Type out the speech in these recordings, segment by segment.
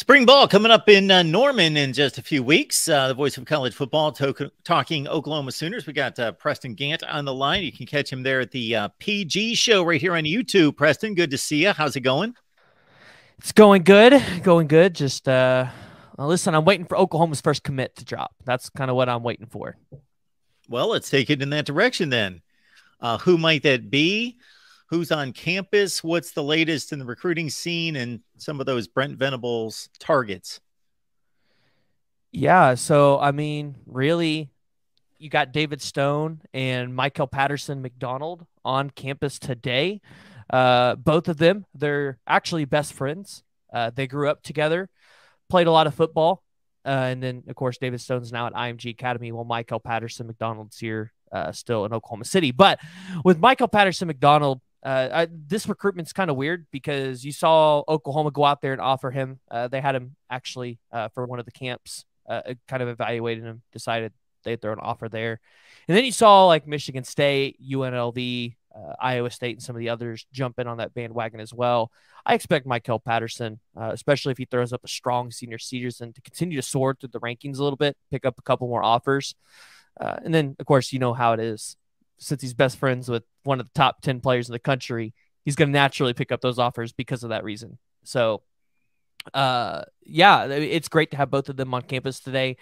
Spring ball coming up in Norman in just a few weeks. The voice of college football talking Oklahoma Sooners. We got Preston Gant on the line. You can catch him there at the PG show right here on YouTube. Preston, good to see you. How's it going? It's going good. Going good. Just listen, I'm waiting for Oklahoma's first commit to drop. That's kind of what I'm waiting for. Well, let's take it in that direction then. Who might that be? Who's on campus? What's the latest in the recruiting scene and some of those Brent Venables targets? Yeah, so I mean, really, you got David Stone and Michael Patterson McDonald on campus today. Both of them, they're actually best friends. They grew up together, played a lot of football. And then, of course, David Stone's now at IMG Academy, while Michael Patterson McDonald's here still in Oklahoma City. But with Michael Patterson McDonald, this recruitment's kind of weird because you saw Oklahoma go out there and offer him. They had him actually for one of the camps, kind of evaluated him, decided they'd throw an offer there. And then you saw like Michigan State, UNLV, Iowa State, and some of the others jump in on that bandwagon as well. I expect Michael Patterson, especially if he throws up a strong senior season, to continue to soar through the rankings a little bit, pick up a couple more offers. And then, of course, you know how it is. Since he's best friends with one of the top 10 players in the country, he's going to naturally pick up those offers because of that reason. So, yeah, it's great to have both of them on campus today.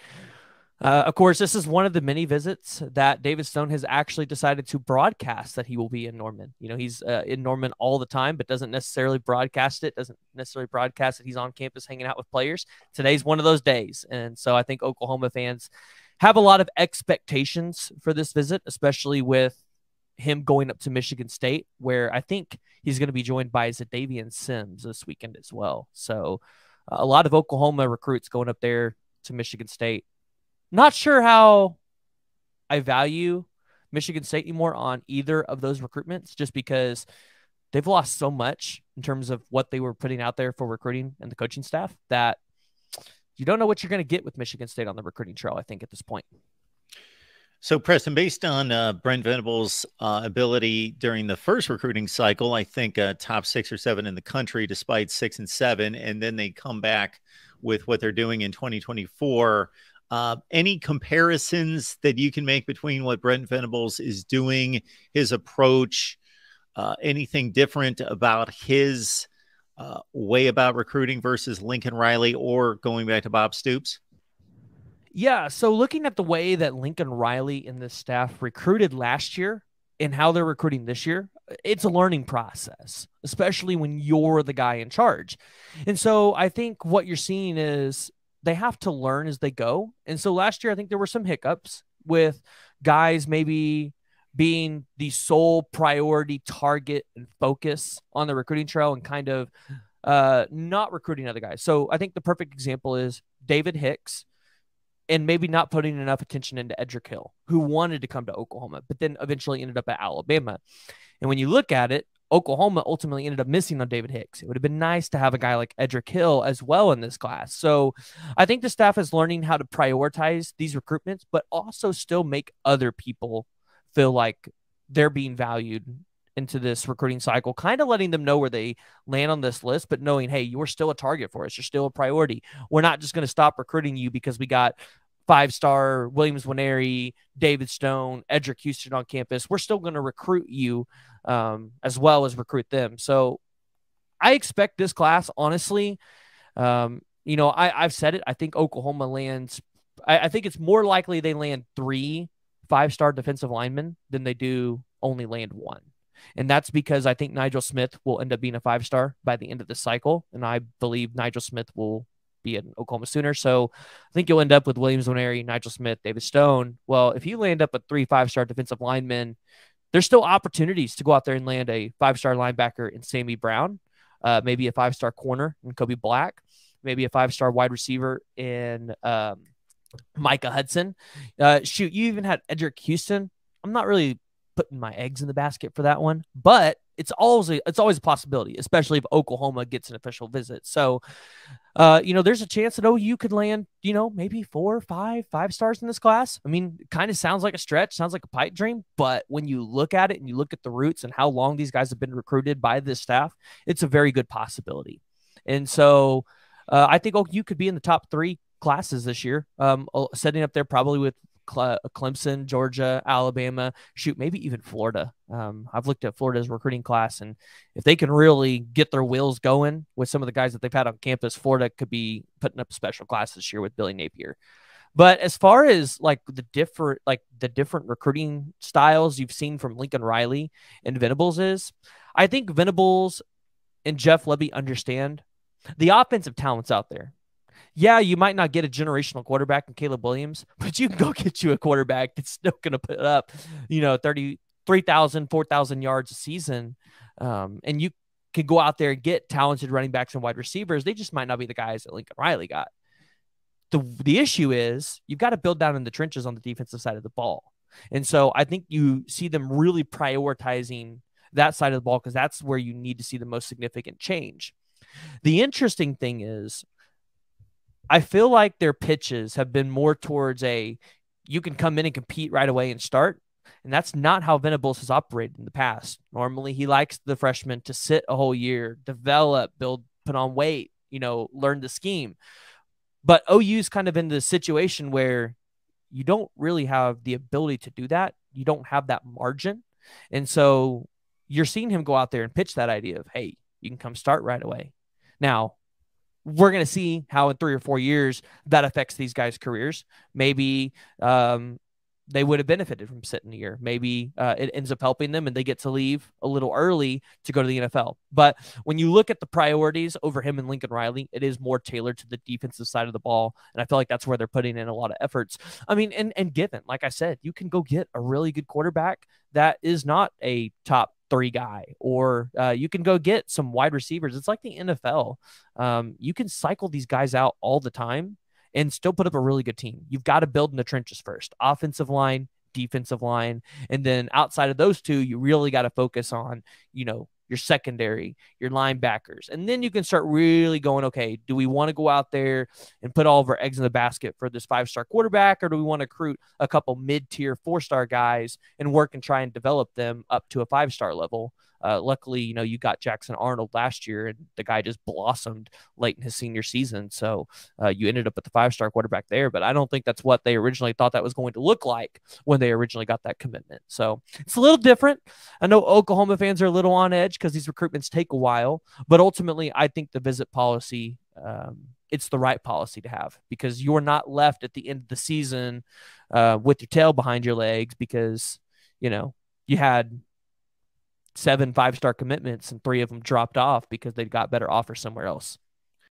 Of course, this is one of the many visits that David Stone has actually decided to broadcast that he will be in Norman. You know, he's in Norman all the time, but doesn't necessarily broadcast it, doesn't necessarily broadcast that he's on campus hanging out with players. Today's one of those days. And so I think Oklahoma fans have a lot of expectations for this visit, especially with him going up to Michigan State, where I think he's going to be joined by Zadavian Sims this weekend as well. So a lot of Oklahoma recruits going up there to Michigan State. Not sure how I value Michigan State anymore on either of those recruitments, just because they've lost so much in terms of what they were putting out there for recruiting and the coaching staff that you don't know what you're going to get with Michigan State on the recruiting trail, I think, at this point. So, Preston, based on Brent Venables' ability during the first recruiting cycle, I think top 6 or 7 in the country, despite 6 and 7, and then they come back with what they're doing in 2024. Any comparisons that you can make between what Brent Venables is doing, his approach, anything different about his way about recruiting versus Lincoln Riley or going back to Bob Stoops? Yeah, so looking at the way that Lincoln Riley and the staff recruited last year and how they're recruiting this year, it's a learning process, especially when you're the guy in charge. And so I think what you're seeing is they have to learn as they go. And so last year, I think there were some hiccups with guys maybe being the sole priority target and focus on the recruiting trail and kind of not recruiting other guys. So I think the perfect example is David Hicks, and maybe not putting enough attention into Edric Hill, who wanted to come to Oklahoma, but then eventually ended up at Alabama. And when you look at it, Oklahoma ultimately ended up missing on David Hicks. It would have been nice to have a guy like Edric Hill as well in this class. So I think the staff is learning how to prioritize these recruitments, but also still make other people feel like they're being valued into this recruiting cycle, kind of letting them know where they land on this list, but knowing, hey, you're still a target for us. You're still a priority. We're not just going to stop recruiting you because we got 5-star Williams Nwaneri, David Stone, Edric Houston on campus. We're still going to recruit you as well as recruit them. So I expect this class, honestly, you know, I've said it. I think Oklahoma lands, I think it's more likely they land 3 5-star defensive linemen than they do only land 1. And that's because I think Nigel Smith will end up being a 5-star by the end of the cycle. And I believe Nigel Smith will be an Oklahoma Sooner. So I think you'll end up with Williams Nwaneri, Nigel Smith, David Stone. Well, if you land up with 3 5-star defensive linemen, there's still opportunities to go out there and land a 5-star linebacker in Sammy Brown, maybe a 5-star corner in Kobe Black, maybe a 5-star wide receiver in Micah Hudson. Shoot, you even had Edric Houston. I'm not really putting my eggs in the basket for that one, but it's always a possibility, especially if Oklahoma gets an official visit. So, you know, there's a chance that OU could land, you know, maybe 4 or 5 stars in this class. I mean, it kind of sounds like a stretch, sounds like a pipe dream, but when you look at it and you look at the roots and how long these guys have been recruited by this staff, it's a very good possibility. And so I think OU could be in the top 3 classes this year, setting up there probably with Clemson, Georgia, Alabama, shoot, maybe even Florida. I've looked at Florida's recruiting class, and if they can really get their wheels going with some of the guys that they've had on campus, Florida could be putting up a special class this year with Billy Napier. But as far as like the different recruiting styles you've seen from Lincoln Riley and Venables is, I think Venables and Jeff Lebby understand the offensive talent's out there. Yeah, you might not get a generational quarterback in Caleb Williams, but you can go get you a quarterback that's still going to put up, 33,000, 4,000 yards a season. And you can go out there and get talented running backs and wide receivers. They just might not be the guys that Lincoln Riley got. The issue is you've got to build down in the trenches on the defensive side of the ball. And so I think you see them really prioritizing that side of the ball because that's where you need to see the most significant change. The interesting thing is I feel like their pitches have been more towards you can come in and compete right away and start. And that's not how Venables has operated in the past. Normally, he likes the freshmen to sit a whole year, develop, build, put on weight, learn the scheme. But OU's kind of in the situation where you don't really have the ability to do that. You don't have that margin. And so you're seeing him go out there and pitch that idea of, hey, you can come start right away. Now, we're going to see how in 3 or 4 years that affects these guys' careers. Maybe they would have benefited from sitting a year. Maybe it ends up helping them and they get to leave a little early to go to the NFL. But when you look at the priorities over him and Lincoln Riley, it is more tailored to the defensive side of the ball. And I feel like that's where they're putting in a lot of efforts. I mean, and given, like I said, you can go get a really good quarterback that is not a top 3 guy, or you can go get some wide receivers. It's like the NFL. You can cycle these guys out all the time and still put up a really good team. You've got to build in the trenches first. Offensive line, defensive line. And then outside of those two, you really got to focus on, your secondary, your linebackers. And then you can start really going, okay, do we want to go out there and put all of our eggs in the basket for this 5-star quarterback, or do we want to recruit a couple mid-tier 4-star guys and work and try and develop them up to a 5-star level? Luckily, you got Jackson Arnold last year, and the guy just blossomed late in his senior season. So you ended up with the 5-star quarterback there, but I don't think that's what they originally thought that was going to look like when they originally got that commitment. So it's a little different. I know Oklahoma fans are a little on edge because these recruitments take a while, but ultimately I think the visit policy, it's the right policy to have, because you're not left at the end of the season with your tail behind your legs because, you had 7 5-star commitments and 3 of them dropped off because they got better offers somewhere else.